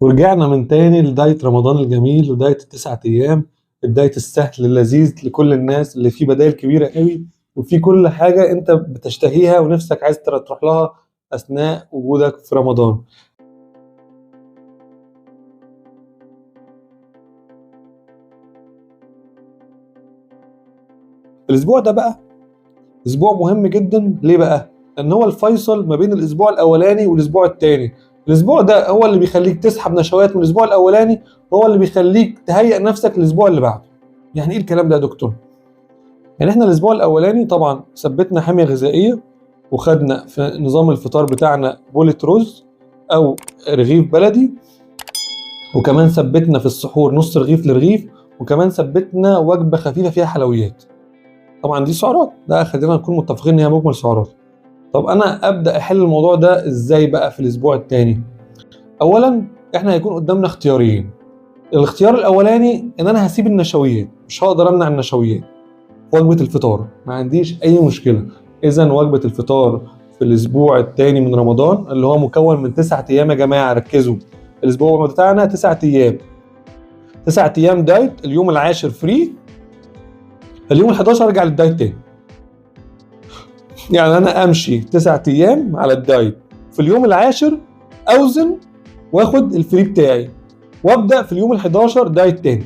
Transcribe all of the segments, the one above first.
ورجعنا من تاني لدايت رمضان الجميل ودايت التسعة أيام. الدايت السهل اللذيذ لكل الناس اللي فيه بدائل كبيرة قوي، وفي كل حاجة أنت بتشتهيها ونفسك عايز تروح لها أثناء وجودك في رمضان. الأسبوع ده بقى أسبوع مهم جدا. ليه بقى؟ لأن هو الفيصل ما بين الأسبوع الأولاني والأسبوع التاني. الأسبوع ده هو اللي بيخليك تسحب نشوات من الأسبوع الأولاني، هو اللي بيخليك تهيئ نفسك للأسبوع اللي بعده. يعني إيه الكلام ده يا دكتور؟ يعني احنا الاسبوع الاولاني طبعا ثبتنا حمية غذائية، وخدنا في نظام الفطار بتاعنا بولة رز او رغيف بلدي، وكمان ثبتنا في السحور نص رغيف لرغيف، وكمان ثبتنا وجبة خفيفة فيها حلويات. طبعا دي سعرات، ده خلينا نكون متفقين ان هي مجمل سعرات. طب انا ابدا احل الموضوع ده ازاي بقى في الاسبوع الثاني؟ اولا احنا هيكون قدامنا اختيارين. الاختيار الاولاني ان انا هسيب النشويات، مش هقدر امنع النشويات. وجبة الفطار ما عنديش أي مشكلة. إذا وجبة الفطار في الأسبوع الثاني من رمضان اللي هو مكون من 9 أيام، يا جماعة ركزوا، الأسبوع بتاعنا 9 أيام. 9 أيام دايت، اليوم العاشر فري، اليوم ال11 أرجع للدايت تاني. يعني أنا أمشي 9 أيام على الدايت، في اليوم العاشر أوزن وآخد الفري بتاعي، وأبدأ في اليوم ال11 دايت تاني.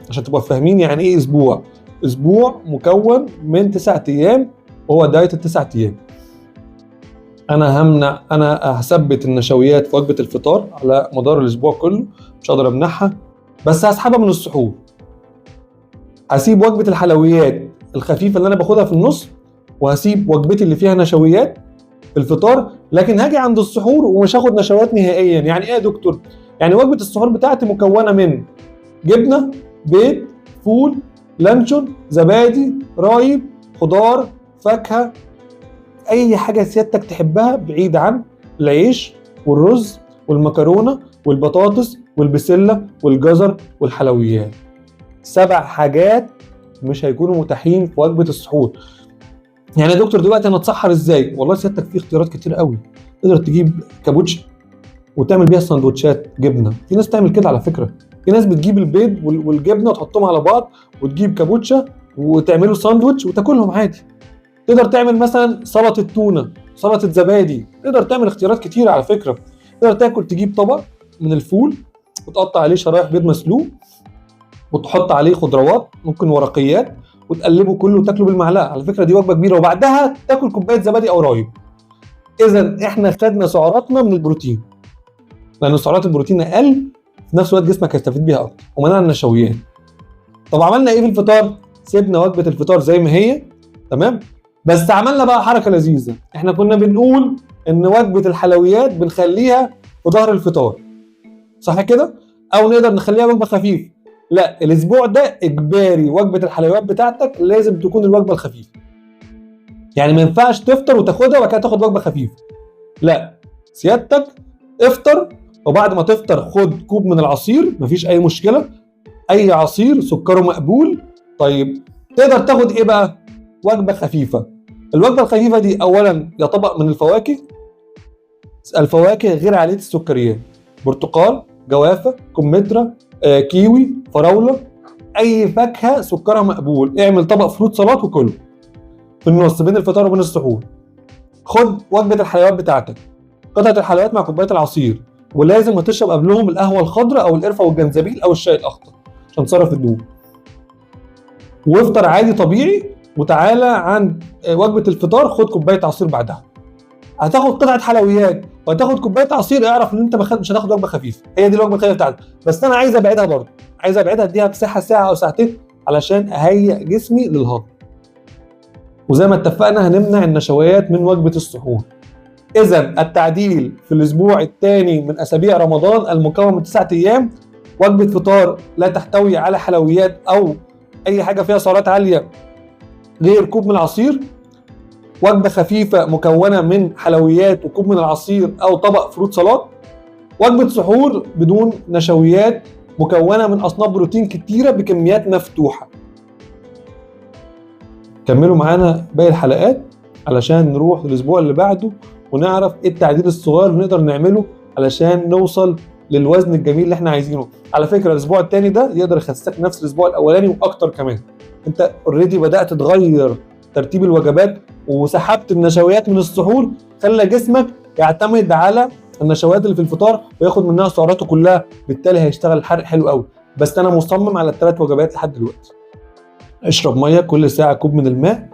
عشان تبقوا فاهمين يعني إيه أسبوع. أسبوع مكون من 9 أيام، وهو دايت ال9 أيام. انا هثبت النشويات في وجبه الفطار على مدار الاسبوع كله، مش هقدر امنعها، بس هسحبها من السحور. هسيب وجبه الحلويات الخفيفه اللي انا باخدها في النص، وهسيب وجبتي اللي فيها نشويات في الفطار، لكن هاجي عند السحور ومش هاخد نشويات نهائيا. يعني ايه يا دكتور؟ يعني وجبه السحور بتاعتي مكونه من جبنه، بيض، فول، لانشون، زبادي، رايب، خضار، فاكهه، اي حاجه سيادتك تحبها بعيد عن العيش والرز والمكرونه والبطاطس والبسله والجزر والحلويات. 7 حاجات مش هيكونوا متاحين في وجبه السحور. يعني يا دكتور دلوقتي انا اتسحر ازاي؟ والله سيادتك في اختيارات كتير قوي. تقدر تجيب كابوتشي وتعمل بيها سندوتشات جبنه، في ناس تعمل كده على فكره. في ناس بتجيب البيض والجبنه وتحطهم على بعض، وتجيب كابوتشا وتعملوا ساندوتش وتاكلهم عادي. تقدر تعمل مثلا سلطه تونه، سلطه زبادي، تقدر تعمل اختيارات كتير على فكره. تقدر تاكل، تجيب طبق من الفول وتقطع عليه شرايح بيض مسلوق، وتحط عليه خضروات ممكن ورقيات، وتقلبه كله وتاكله بالمعلقه. على فكره دي وجبه كبيره، وبعدها تاكل كوبايه زبادي او رايب. اذا احنا خدنا سعراتنا من البروتين، لان سعرات البروتين اقل، في نفس الوقت جسمك هيستفيد بيها اكتر، ومنعنا النشويات. طب عملنا ايه في الفطار؟ سيبنا وجبه الفطار زي ما هي، تمام، بس عملنا بقى حركه لذيذه. احنا كنا بنقول ان وجبه الحلويات بنخليها في ظهر الفطار، صح كده؟ او نقدر نخليها وجبه خفيفه. لا، الاسبوع ده اجباري وجبه الحلويات بتاعتك لازم تكون الوجبه الخفيفه. يعني ما ينفعش تفطر وتاخدها وبعد كده تاخد وجبه خفيفه. لا، سيادتك افطر، وبعد ما تفطر خد كوب من العصير، مفيش اي مشكله، اي عصير سكره مقبول. طيب تقدر تاخد ايه بقى؟ وجبه خفيفه. الوجبه الخفيفه دي اولا يا طبق من الفواكه، الفواكه غير عاليه السكريات، برتقال، جوافه، كمثرى، كيوي، فراوله، اي فاكهه سكرها مقبول. اعمل طبق فروت سلطات وكله في النص بين الفطار وبين السحور. خد وجبه الحلويات بتاعتك، قطعه الحلويات مع كوبايه العصير، ولازم تشرب قبلهم القهوه الخضراء او القرفه والجنزبيل او الشاي الاخضر عشان تصرف الدهون. وافطر عادي طبيعي، وتعالى عند وجبه الفطار خد كوبايه عصير بعدها. هتاخد قطعه حلويات وهتاخد كوبايه عصير، اعرف ان انت مش هتاخد وجبه خفيفه. هي دي الوجبه الخفيفه بتاعتك. بس انا عايز ابعدها برضه، عايز ابعدها اديها بساعه، ساعه او ساعتين، علشان اهيئ جسمي للهضم. وزي ما اتفقنا هنمنع النشويات من وجبه السحور. اذا التعديل في الاسبوع الثاني من اسابيع رمضان المكون من 9 ايام: وجبه فطار لا تحتوي على حلويات او اي حاجه فيها سعرات عاليه غير كوب من العصير، وجبه خفيفه مكونه من حلويات وكوب من العصير او طبق فروت سلطات، وجبه سحور بدون نشويات مكونه من اصناف بروتين كتيره بكميات مفتوحه. كملوا معانا باقي الحلقات علشان نروح للاسبوع اللي بعده ونعرف ايه التعديل الصغير اللي نقدر نعمله علشان نوصل للوزن الجميل اللي احنا عايزينه. على فكره الاسبوع الثاني ده يقدر يخسسك نفس الاسبوع الاولاني واكتر كمان. انت اوريدي بدات تغير ترتيب الوجبات وسحبت النشويات من السحور، خلى جسمك يعتمد على النشويات اللي في الفطار وياخد منها سعراته كلها، بالتالي هيشتغل الحرق حلو قوي. بس انا مصمم على ال3 وجبات لحد دلوقتي. اشرب ميه كل ساعه كوب من الماء،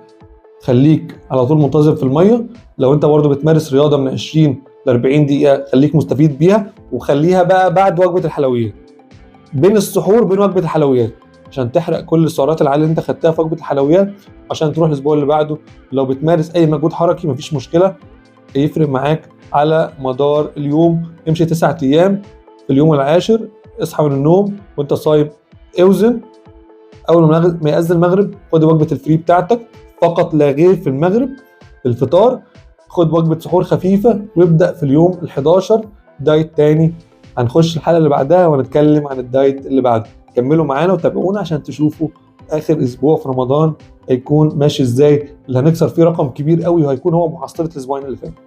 خليك على طول منتظم في الميه. لو انت برضو بتمارس رياضه من 20 ل 40 دقيقه خليك مستفيد بيها، وخليها بقى بعد وجبه الحلويات، بين السحور بين وجبه الحلويات، عشان تحرق كل السعرات العاليه اللي انت خدتها في وجبه الحلويات عشان تروح الاسبوع اللي بعده. لو بتمارس اي مجهود حركي مفيش مشكله، هيفرق معاك على مدار اليوم. امشي 9 ايام، في اليوم العاشر اصحى من النوم وانت صايم، اوزن. اول ما يأذن المغرب خد وجبه الفري بتاعتك فقط لا غير في المغرب، في الفطار خد وجبه سحور خفيفه، وابدا في اليوم ال11 دايت تاني. هنخش الحلقه اللي بعدها ونتكلم عن الدايت اللي بعده. كملوا معانا وتابعونا عشان تشوفوا اخر اسبوع في رمضان هيكون ماشي ازاي، اللي هنكسر فيه رقم كبير قوي وهيكون هو محصله الاسبوعين اللي فاتوا.